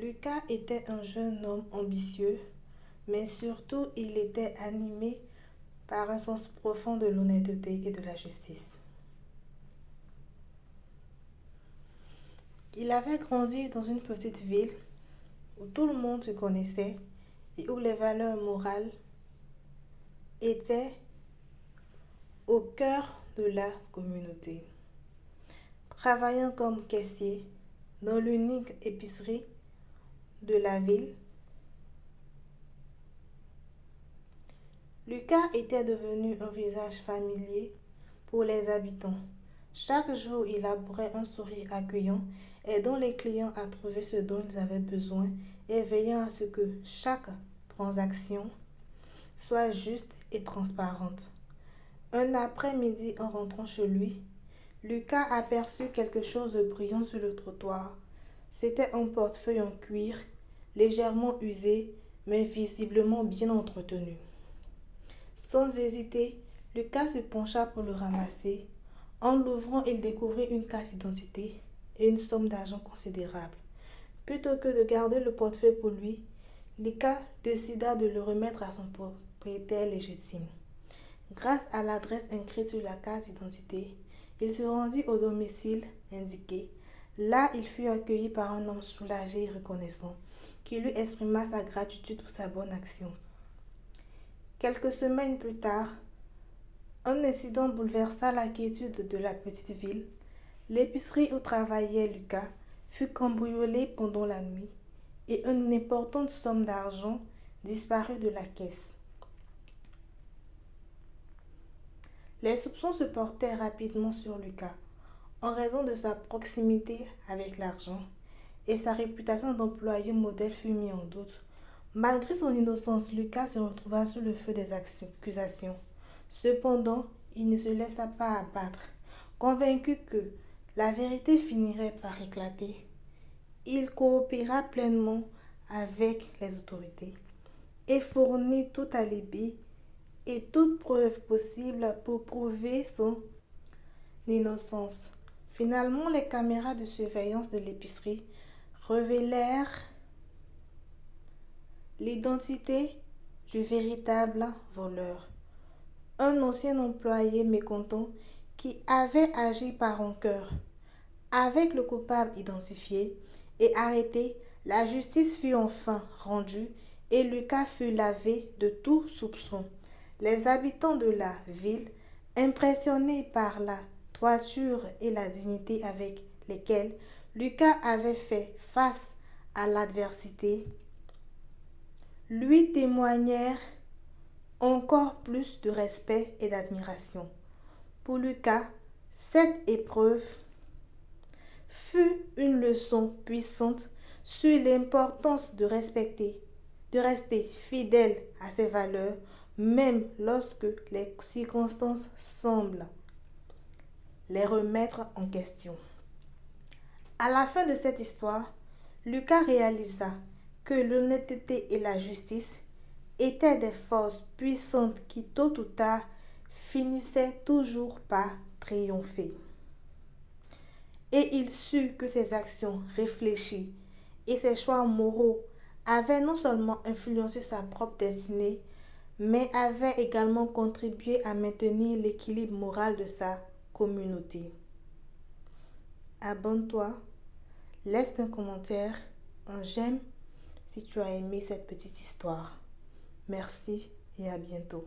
Lucas était un jeune homme ambitieux, mais surtout il était animé par un sens profond de l'honnêteté et de la justice. Il avait grandi dans une petite ville où tout le monde se connaissait et où les valeurs morales étaient au cœur de la communauté. Travaillant comme caissier dans l'unique épicerie de la ville, Lucas était devenu un visage familier pour les habitants. Chaque jour, il arbourait un sourire accueillant, aidant les clients à trouver ce dont ils avaient besoin et veillant à ce que chaque transaction soit juste et transparente. Un après-midi, en rentrant chez lui, Lucas aperçut quelque chose de brillant sur le trottoir. C'était un portefeuille en cuir, légèrement usé, mais visiblement bien entretenu. Sans hésiter, Lucas se pencha pour le ramasser. En l'ouvrant, il découvrit une carte d'identité et une somme d'argent considérable. Plutôt que de garder le portefeuille pour lui, Lucas décida de le remettre à son propriétaire légitime. Grâce à l'adresse inscrite sur la carte d'identité, il se rendit au domicile indiqué. Là, il fut accueilli par un homme soulagé et reconnaissant, qui lui exprima sa gratitude pour sa bonne action. Quelques semaines plus tard, un incident bouleversa la quiétude de la petite ville. L'épicerie où travaillait Lucas fut cambriolée pendant la nuit et une importante somme d'argent disparut de la caisse. Les soupçons se portèrent rapidement sur Lucas en raison de sa proximité avec l'argent et sa réputation d'employé modèle fut mise en doute. Malgré son innocence, Lucas se retrouva sous le feu des accusations. Cependant, il ne se laissa pas abattre. Convaincu que la vérité finirait par éclater, il coopéra pleinement avec les autorités et fournit tout alibi et toute preuve possible pour prouver son innocence. Finalement, les caméras de surveillance de l'épicerie révélèrent l'identité du véritable voleur. Un ancien employé mécontent qui avait agi par rancœur. Avec le coupable identifié et arrêté, la justice fut enfin rendue et Lucas fut lavé de tout soupçon. Les habitants de la ville, impressionnés par la droiture et la dignité avec lesquelles Lucas avait fait face à l'adversité, lui témoignèrent encore plus de respect et d'admiration. Pour Lucas, cette épreuve fut une leçon puissante sur l'importance de rester fidèle à ses valeurs, même lorsque les circonstances semblent les remettre en question. À la fin de cette histoire, Lucas réalisa que l'honnêteté et la justice étaient des forces puissantes qui, tôt ou tard, finissaient toujours par triompher. Et il sut que ses actions réfléchies et ses choix moraux avaient non seulement influencé sa propre destinée, mais avaient également contribué à maintenir l'équilibre moral de sa communauté. Abonne-toi, laisse un commentaire, un j'aime si tu as aimé cette petite histoire. Merci et à bientôt.